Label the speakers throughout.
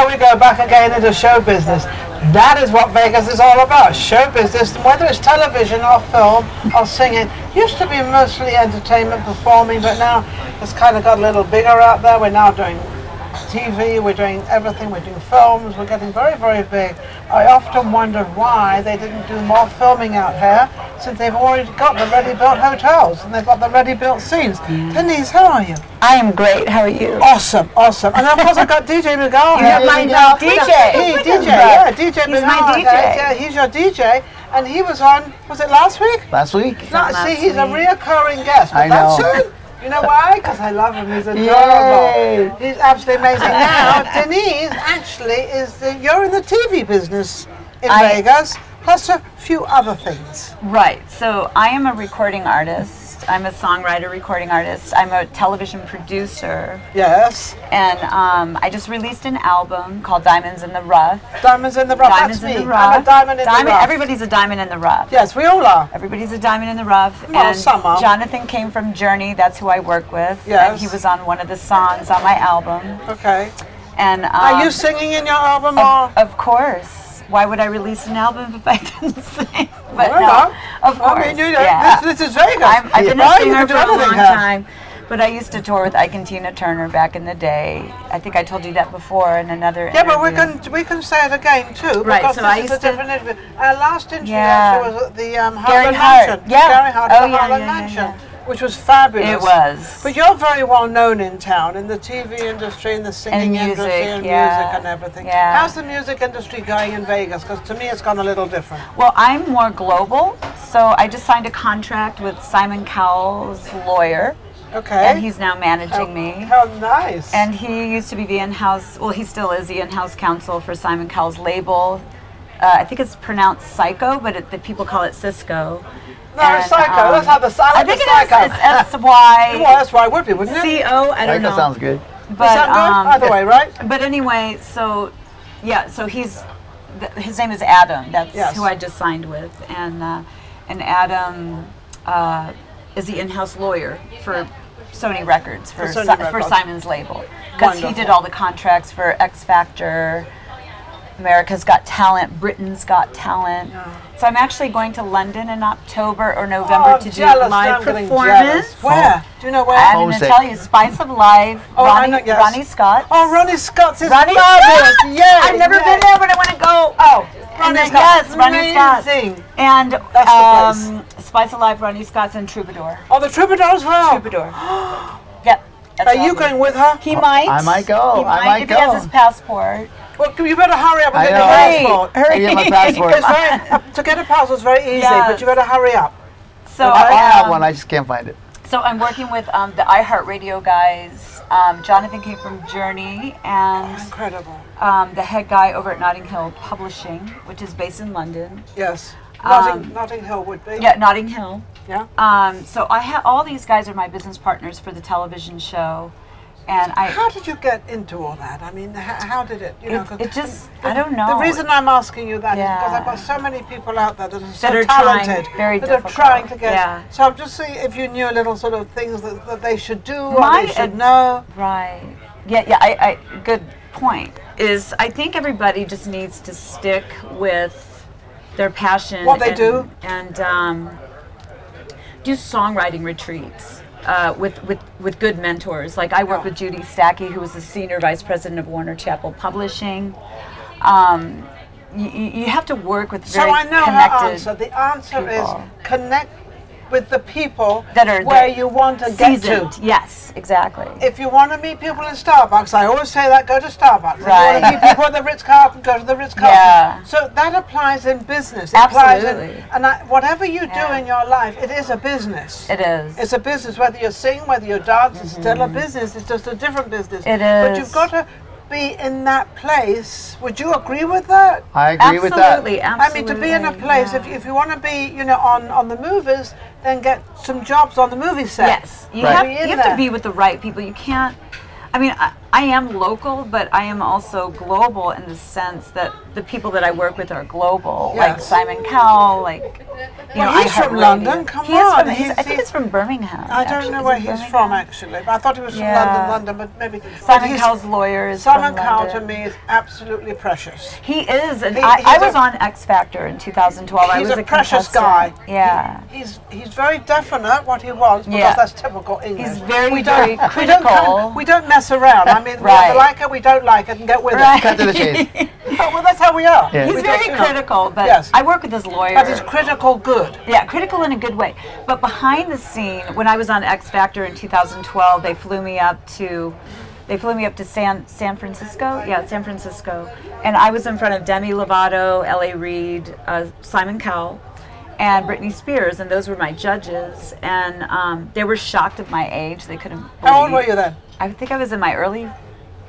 Speaker 1: now we go back again into show business. That is what Vegas is all about, show business, whether it's television or film or singing. Used to be mostly entertainment, performing, but now it's kind of got a little bigger out there. We're now doing TV, we're doing everything, we're doing films, we're getting very, very big. I often wondered why they didn't do more filming out here, since they've already got the ready-built hotels and they've got the ready-built scenes. Denise, how are you?
Speaker 2: I am great. How are you?
Speaker 1: Awesome, awesome. And of course I got DJ Miguel here.
Speaker 2: You're my DJ.
Speaker 1: Yeah, DJ
Speaker 2: He's
Speaker 1: Miguel.
Speaker 2: my DJ.
Speaker 1: Yeah, he's your DJ. And he was on, was it last week?
Speaker 3: Last week.
Speaker 1: No, see, he's a reoccurring guest. But
Speaker 3: I know.
Speaker 1: that's it. You know why? Because I love him. He's adorable. He's absolutely amazing. Now, Denise actually you're in the TV business in Vegas, plus a few other things.
Speaker 2: Right. So I am a recording artist. I'm a songwriter, recording artist. I'm a television producer.
Speaker 1: Yes.
Speaker 2: And I just released an album called Diamonds in the Rough.
Speaker 1: Diamonds in the Rough.
Speaker 2: Diamonds
Speaker 1: That's
Speaker 2: in
Speaker 1: me.
Speaker 2: the Rough.
Speaker 1: I'm a diamond in the rough.
Speaker 2: Everybody's a diamond in the rough.
Speaker 1: Yes, we all are.
Speaker 2: Everybody's a diamond in the rough.
Speaker 1: Well,
Speaker 2: and
Speaker 1: some are.
Speaker 2: Jonathan came from Journey. That's who I work with.
Speaker 1: Yes.
Speaker 2: And he was on one of the songs on my album.
Speaker 1: Okay.
Speaker 2: And
Speaker 1: are you singing in your album? Or?
Speaker 2: Of course. Why would I release an album if I didn't sing? But
Speaker 1: well,
Speaker 2: no, of course.
Speaker 1: I mean, this is Vegas.
Speaker 2: I've been a singer for a long time. But I used to tour with Ike and Tina Turner back in the day. I think I told you that before in another interview.
Speaker 1: But we can say it again too.
Speaker 2: Right,
Speaker 1: because
Speaker 2: so
Speaker 1: this
Speaker 2: I
Speaker 1: is
Speaker 2: used
Speaker 1: a different interview. Our last interview was at the
Speaker 2: Gary
Speaker 1: Harlan
Speaker 2: Hart.
Speaker 1: Mansion.
Speaker 2: Yeah.
Speaker 1: Gary Hart at the Harlan Mansion, which was fabulous.
Speaker 2: It was.
Speaker 1: But you're very well known in town, in the TV industry, in the singing industry, and music and everything.
Speaker 2: Yeah.
Speaker 1: How's the music industry going in Vegas? Because to me it's gone a little different.
Speaker 2: Well, I'm more global. So I just signed a contract with Simon Cowell's lawyer.
Speaker 1: Okay.
Speaker 2: And he's now managing me.
Speaker 1: How nice.
Speaker 2: And he used to be the in-house, well, he still is the in-house counsel for Simon Cowell's label. I think it's pronounced Psycho, but the people call it Cisco.
Speaker 1: No, it's Psycho. That's how the silent
Speaker 2: I think
Speaker 1: Psycho.
Speaker 2: it's S-Y.
Speaker 1: Well, that's why it would be, wouldn't it?
Speaker 2: C-O, I don't know.
Speaker 3: Psycho sounds good.
Speaker 2: But,
Speaker 1: sound good? Either way, right?
Speaker 2: But anyway, so, yeah, so his name is Adam. That's who I just signed with. And Adam is the in-house lawyer for Sony Records, for Simon's label. Because he did all the contracts for X Factor, America's Got Talent, Britain's Got Talent. So I'm actually going to London in October or November to do my performance.
Speaker 1: Where? Do you know where?
Speaker 2: I'm going to tell you, Spice of Life, Ronnie Scott.
Speaker 1: Oh, Ronnie Scott's is
Speaker 2: Ronnie
Speaker 1: fabulous.
Speaker 2: Scott?
Speaker 1: Yeah,
Speaker 2: I've never been there, but I want to go. Oh,
Speaker 1: Ronnie Scott.
Speaker 2: Yes, Ronnie Scott. And
Speaker 1: that's the place.
Speaker 2: Spice of Life, Ronnie Scott's, and Troubadour.
Speaker 1: Oh, the Troubadour as well.
Speaker 2: Troubadour. Yep.
Speaker 1: Are you going with her?
Speaker 2: He might.
Speaker 3: I might go.
Speaker 2: He might if he has his passport.
Speaker 1: Well, you better hurry up and get your passport.
Speaker 2: Hurry.
Speaker 3: Get my passport.
Speaker 1: To get a passport is very easy, but you better hurry up.
Speaker 2: So
Speaker 3: I have one, I just can't find it.
Speaker 2: So I'm working with the iHeartRadio guys. Jonathan came from Journey, and
Speaker 1: incredible.
Speaker 2: The head guy over at Notting Hill Publishing, which is based in London.
Speaker 1: Yes. Notting Hill would be.
Speaker 2: Yeah, Notting Hill.
Speaker 1: Yeah.
Speaker 2: So I have all these guys are my business partners for the television show. And
Speaker 1: how did you get into all that? I mean, how did it? You know,
Speaker 2: it just I don't know.
Speaker 1: The reason I'm asking you that is because I've got so many people out there that are so talented,
Speaker 2: that
Speaker 1: are trying to get. So I'm just seeing if you knew little sort of things that they should do or they should know.
Speaker 2: Right. Yeah. I good point. Is I think everybody just needs to stick with their passion.
Speaker 1: What they do
Speaker 2: and do songwriting retreats. With good mentors. Like I work with Judy Stackey, who was the Senior Vice President of Warner Chappell Publishing. You have to work with very connected
Speaker 1: her answer. The answer
Speaker 2: people.
Speaker 1: Is connect with the people
Speaker 2: that are
Speaker 1: where you want to get to.
Speaker 2: Yes, exactly.
Speaker 1: If you want to meet people in Starbucks, I always say that, go to Starbucks.
Speaker 2: Right.
Speaker 1: If you want to meet people at the Ritz-Carlton, go to the Ritz-Carlton.
Speaker 2: Yeah.
Speaker 1: So that applies in business. It
Speaker 2: Absolutely.
Speaker 1: Whatever you do in your life, it is a business.
Speaker 2: It is.
Speaker 1: It's a business. Whether you sing, whether you dance, it's still a business. It's just a different business.
Speaker 2: It is.
Speaker 1: But you've got to be in that place. Would you agree with that?
Speaker 3: I agree with that.
Speaker 2: Absolutely.
Speaker 1: I mean, to be in a place, if you want to be, on the movies, then get some jobs on the movie set.
Speaker 2: Yes, you have to be with the right people. You can't. I mean, I am local, but I am also global in the sense that the people that I work with are global, like Simon Cowell, like, you know,
Speaker 1: he's from London, come
Speaker 2: on. I think he's from Birmingham.
Speaker 1: I don't know where he's from, actually, but I thought he was from London, but maybe.
Speaker 2: Simon Cowell's lawyer is
Speaker 1: Simon Cowell to me is absolutely precious.
Speaker 2: He is, and I was on X Factor in 2012.
Speaker 1: He's a precious guy.
Speaker 2: Yeah.
Speaker 1: He's very definite what he wants, because that's typical English.
Speaker 2: He's very critical.
Speaker 1: We don't mess around. I mean, we either like it, we don't like it, and get with it.
Speaker 3: Cut to the chase.
Speaker 1: Oh, well, that's how we are.
Speaker 3: Yeah.
Speaker 2: He's very critical, but I work with his lawyer.
Speaker 1: But he's critical good.
Speaker 2: Yeah, critical in a good way. But behind the scene, when I was on X Factor in 2012, they flew me up to San Francisco. Yeah, San Francisco. And I was in front of Demi Lovato, L.A.Reid, Simon Cowell, and Brittany Spears, and those were my judges. And they were shocked at my age. They couldn't believe.
Speaker 1: How old were you then?
Speaker 2: I think I was in my early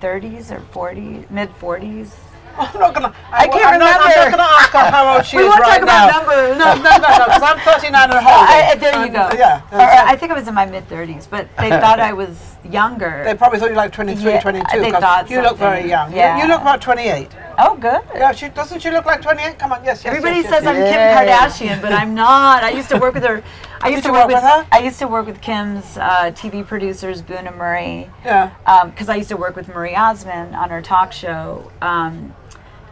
Speaker 2: 30s or 40s, mid 40s.
Speaker 1: I'm not gonna.
Speaker 2: I can't remember.
Speaker 1: I'm not gonna ask her how old she is right now. We won't talk about numbers. No, because I'm 39 and a half.
Speaker 2: There you go.
Speaker 1: Yeah.
Speaker 2: I think I was in my mid 30s, but they thought I was younger.
Speaker 1: They probably thought you were like 23, 22.
Speaker 2: They thought
Speaker 1: you look very young.
Speaker 2: Yeah.
Speaker 1: You look about 28.
Speaker 2: Oh, good.
Speaker 1: Yeah, doesn't she look like 28? Come on, yes.
Speaker 2: Everybody says I'm Kim Kardashian, but I'm not. I used to work with her. I used to work with Kim's TV producers, Boone and Murray.
Speaker 1: Yeah.
Speaker 2: Because I used to work with Marie Osmond on her talk show.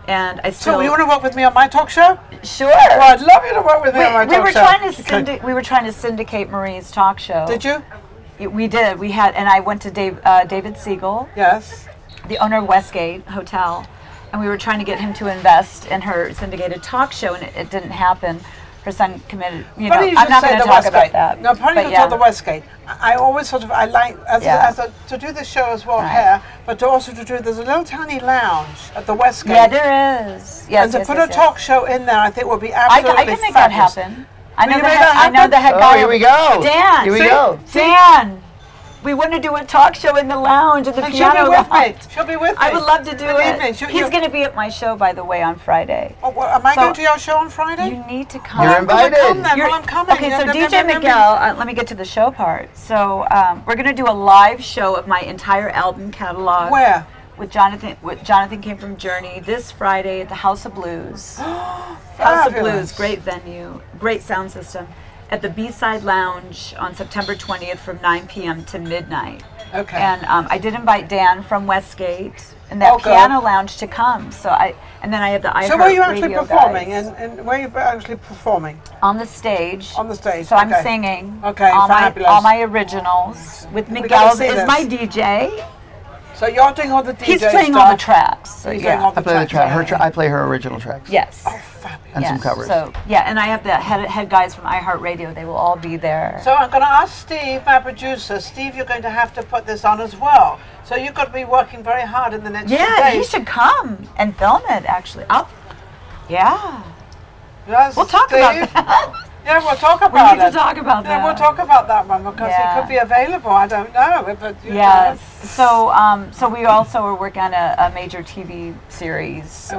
Speaker 2: And I still.
Speaker 1: So you want to work with me on my talk show?
Speaker 2: Sure.
Speaker 1: Well, I'd love you to work with me on my talk show.
Speaker 2: We were trying to syndicate Marie's talk show.
Speaker 1: Did you?
Speaker 2: We did. We had, and I went to David Siegel.
Speaker 1: Yes.
Speaker 2: The owner of Westgate Hotel, and we were trying to get him to invest in her syndicated talk show, and it didn't happen. Her son committed. You know, I'm not going to talk about that.
Speaker 1: No, probably you talk the Westgate. I always sort of like to do this show as well here, but to do there's a little tiny lounge at the Westgate.
Speaker 2: Yeah, there is. Yes,
Speaker 1: and to put a talk show in there, I think would be absolutely
Speaker 2: I can make that happen. I
Speaker 1: know
Speaker 2: the head guy.
Speaker 3: Oh, here we go.
Speaker 2: Dan.
Speaker 3: Here we go.
Speaker 2: Dan. We want to do a talk show in the lounge at the piano lounge.
Speaker 1: She'll be with me.
Speaker 2: I would love to do it. He's going to be at my show, by the way, on Friday.
Speaker 1: Oh, well, am I going to your show on Friday?
Speaker 2: You need to come.
Speaker 3: You're invited.
Speaker 1: I'm coming.
Speaker 2: Okay, so DJ Miguel, let me get to the show part. So we're going to do a live show of my entire album catalog.
Speaker 1: Where?
Speaker 2: With Jonathan Came From Journey this Friday at the House of Blues. House of Blues, great venue, great sound system. At the B-Side Lounge on September 20th from 9 p.m. to midnight.
Speaker 1: Okay.
Speaker 2: And I did invite Dan from Westgate and that piano lounge to come. And then I have the iHeart Radio.
Speaker 1: So where are you actually performing? And where are you actually performing?
Speaker 2: On the stage.
Speaker 1: On the stage.
Speaker 2: So I'm singing.
Speaker 1: Okay.
Speaker 2: All my originals with Miguel is my DJ.
Speaker 1: So you're doing all the DJ
Speaker 2: He's playing all the tracks. So
Speaker 3: I play the track. I play her original tracks.
Speaker 2: Yes.
Speaker 1: Oh, fabulous.
Speaker 3: And some covers.
Speaker 2: So and I have the head guys from iHeartRadio. They will all be there.
Speaker 1: So I'm going to ask Steve, my producer. Steve, you're going to have to put this on as well. So you've got to be working very hard in the next few days.
Speaker 2: Yeah, he should come and film it. Actually,
Speaker 1: Yes,
Speaker 2: we'll talk about that.
Speaker 1: Yeah, we'll talk about it.
Speaker 2: We need to talk about that.
Speaker 1: Yeah, we'll talk about that one because it could be available. I don't know. But
Speaker 2: yes. So we also are working on a major TV series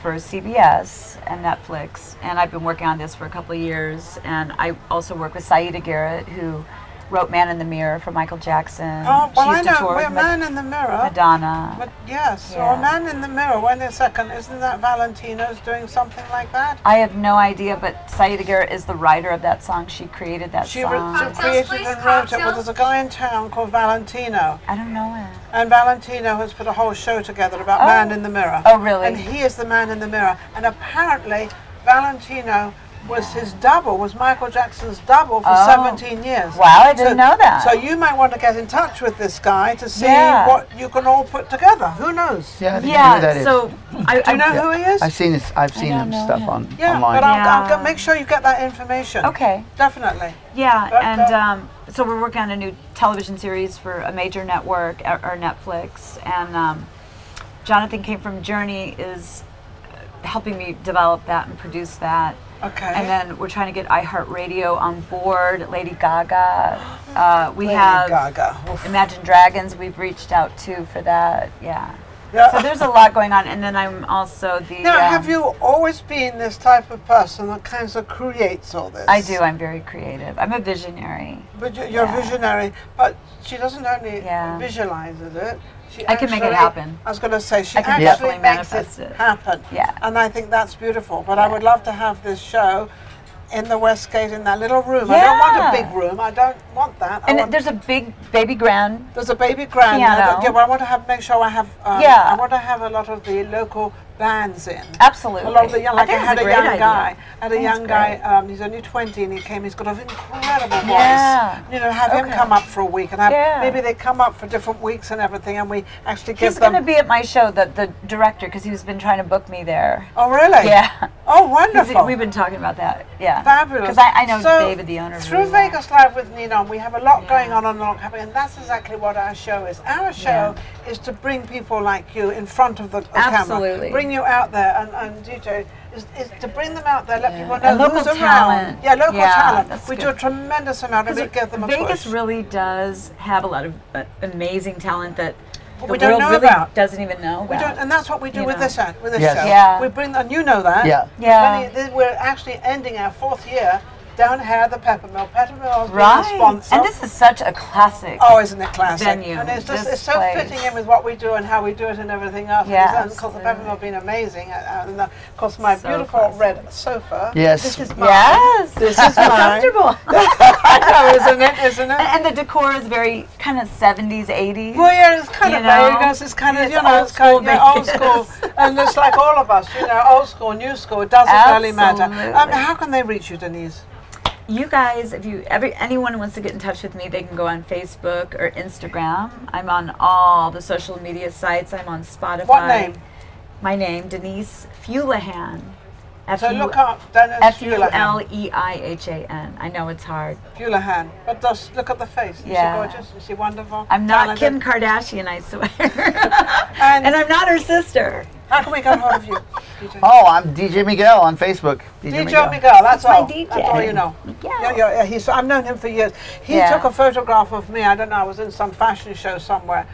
Speaker 2: for CBS and Netflix, and I've been working on this for a couple of years. And I also work with Saida Garrett, who wrote "Man in the Mirror" for Michael Jackson.
Speaker 1: Oh, well, I know. We're "Man in the Mirror."
Speaker 2: Madonna.
Speaker 1: But yes, or "Man in the Mirror." Wait a second, isn't that Valentino's doing something like that?
Speaker 2: I have no idea, but Saida Garrett is the writer of that song. She created that song.
Speaker 1: She created and wrote it. Well, there's a guy in town called Valentino.
Speaker 2: I don't know him.
Speaker 1: And Valentino has put a whole show together about "Man in the Mirror."
Speaker 2: Oh, really?
Speaker 1: And he is the man in the mirror. And apparently, Valentino was Michael Jackson's double for 17 years.
Speaker 2: Wow, I didn't know that.
Speaker 1: So you might want to get in touch with this guy to see what you can all put together. Who knows?
Speaker 3: Yeah, I think I know who that is.
Speaker 1: So do you know who he is?
Speaker 3: I've seen his stuff online.
Speaker 1: But I'll make sure you get that information.
Speaker 2: Okay.
Speaker 1: Definitely.
Speaker 2: Yeah, and so we're working on a new television series for a major network, or Netflix, and Jonathan Came From Journey is helping me develop that and produce that.
Speaker 1: Okay.
Speaker 2: And then we're trying to get iHeartRadio on board. Lady Gaga. We have
Speaker 1: Gaga.
Speaker 2: Imagine Dragons. We've reached out to for that. Yeah.
Speaker 1: Yeah.
Speaker 2: So there's a lot going on, and then I'm also the...
Speaker 1: Now, have you always been this type of person that kind of creates all this?
Speaker 2: I do. I'm very creative. I'm a visionary.
Speaker 1: But you're a visionary, but she doesn't only visualizes it.
Speaker 2: I can make it happen.
Speaker 1: I was going to say, she actually makes it happen.
Speaker 2: Yeah.
Speaker 1: And I think that's beautiful. But I would love to have this show in the Westgate in that little room.
Speaker 2: Yeah.
Speaker 1: I don't want a big room. I don't want that.
Speaker 2: And there's a big baby grand.
Speaker 1: There's a baby grand.
Speaker 2: Piano.
Speaker 1: Yeah, but I want to make sure I have. I want to have a lot of the local bands in.
Speaker 2: Absolutely.
Speaker 1: A lot of the young, like I had a young guy. He's only 20 and he came. He's got an incredible voice.
Speaker 2: Yeah.
Speaker 1: You know, have him come up for a week and have maybe they come up for different weeks and everything, and we actually give them.
Speaker 2: He's going to be at my show, the director, because he's been trying to book me there.
Speaker 1: Oh really?
Speaker 2: Yeah.
Speaker 1: Oh wonderful.
Speaker 2: We've been talking about that. Yeah.
Speaker 1: Fabulous.
Speaker 2: Because I know David, the owner.
Speaker 1: Through Vegas Live with Nina, we have a lot going on and a lot happening, and that's exactly what our show is. Our show is to bring people like you in front of the camera, bring you out there, and DJ is to bring them out there, let people know who's around. Yeah, local talent. We do a tremendous amount, and we give them a push.
Speaker 2: Vegas really does have a lot of amazing talent that
Speaker 1: we don't know about.
Speaker 2: Doesn't even know about.
Speaker 1: We don't, and that's what we do with this show.
Speaker 2: Yeah.
Speaker 1: We bring, and you know that.
Speaker 2: Yeah.
Speaker 1: We're actually ending our 4th year down here at the Peppermill. Peppermill has been a sponsor.
Speaker 2: And this is such a classic.
Speaker 1: Oh, isn't it classic?
Speaker 2: Venue.
Speaker 1: And it's so fitting in with what we do and how we do it and everything else.
Speaker 2: Yeah,
Speaker 1: and of course, the Peppermill have been amazing. And of course, my beautiful red sofa.
Speaker 3: Yes.
Speaker 1: This is mine.
Speaker 2: Yes.
Speaker 1: This is mine.
Speaker 2: Comfortable.
Speaker 1: I know, isn't it?
Speaker 2: And the decor is very kind of 70s, 80s.
Speaker 1: Well, yeah, it's kind of Vegas. It's kind of,
Speaker 2: old school.
Speaker 1: Old school. And it's like all of us, old school, new school. It doesn't really matter. How can they reach you, Denise?
Speaker 2: You guys, if anyone wants to get in touch with me, they can go on Facebook or Instagram. I'm on all the social media sites. I'm on Spotify.
Speaker 1: What name?
Speaker 2: My name, Denise Fuleihan.
Speaker 1: So look up Denise
Speaker 2: Fuleihan. I know it's hard.
Speaker 1: Fuleihan. But just look at the face. Is she gorgeous? Is she wonderful?
Speaker 2: I'm not Kim Kardashian, I swear. and I'm not her sister.
Speaker 1: How can we get hold of you, DJ?
Speaker 3: Oh, I'm DJ Miguel on Facebook.
Speaker 1: DJ Miguel, that's all.
Speaker 2: My DJ.
Speaker 1: That's all you know.
Speaker 2: Yeah.
Speaker 1: I've known him for years. He took a photograph of me. I don't know. I was in some fashion show somewhere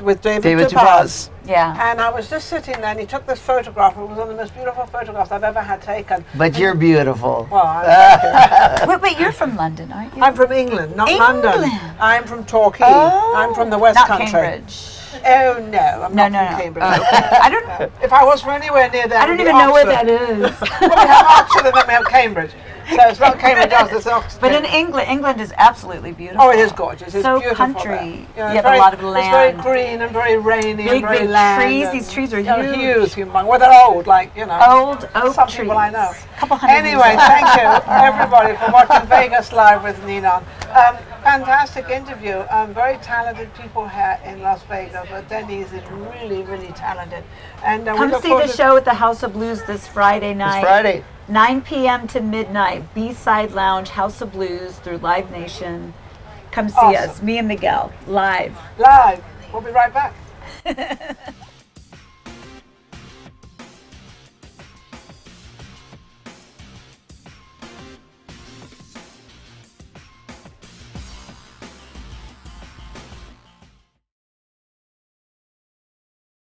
Speaker 1: with David Topaz.
Speaker 2: Yeah.
Speaker 1: And I was just sitting there, and he took this photograph. It was one of the most beautiful photographs I've ever had taken.
Speaker 3: But you're beautiful.
Speaker 1: Well,
Speaker 2: wait, you're from London, aren't you?
Speaker 1: I'm from England, not London. I'm from Torquay.
Speaker 2: Oh,
Speaker 1: I'm from the West
Speaker 2: not
Speaker 1: Country.
Speaker 2: Cambridge.
Speaker 1: Oh no, I'm not from Cambridge.
Speaker 2: I don't know.
Speaker 1: If I was from anywhere near there,
Speaker 2: I don't even know where that is.
Speaker 1: Well, we have Oxford and then we have Cambridge. So it's not Cambridge, it's Oxford.
Speaker 2: But in England is absolutely beautiful.
Speaker 1: Oh, it is gorgeous. It's
Speaker 2: so
Speaker 1: beautiful
Speaker 2: country.
Speaker 1: You
Speaker 2: have a lot of land.
Speaker 1: It's very green and very rainy and very
Speaker 2: big
Speaker 1: land.
Speaker 2: Trees. These trees are huge.
Speaker 1: Huge. Well, they're old,
Speaker 2: Old oak
Speaker 1: some
Speaker 2: trees.
Speaker 1: People I know.
Speaker 2: Couple hundred
Speaker 1: anyway, thank you, everybody, for watching Vegas Live with Nina. Fantastic interview. Very talented people here in Las Vegas, but Denise is really, really talented. And
Speaker 2: come see the show at the House of Blues this Friday night.
Speaker 3: This Friday.
Speaker 2: 9 p.m. to midnight. B-Side Lounge, House of Blues through Live Nation. Come see us. Me and Miguel. Live.
Speaker 1: Live. We'll be right back.